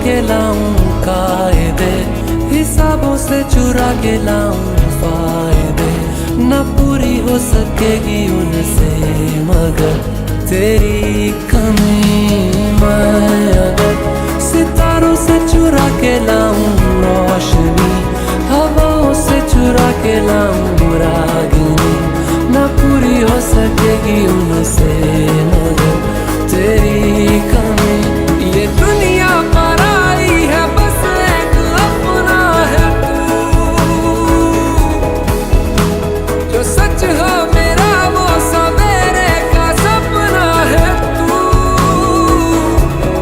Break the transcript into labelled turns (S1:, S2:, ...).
S1: के लाऊं कायदे, हिसाबों से चुरा के लाऊं फायदे। न पूरी हो सकेगी उनसे मगर तेरी कमी मैं अगर सितारों से चुरा के लाऊं रोशनी, हवाओं से चुरा के लाऊं रागिनी। न पूरी हो सकेगी उनसे मगर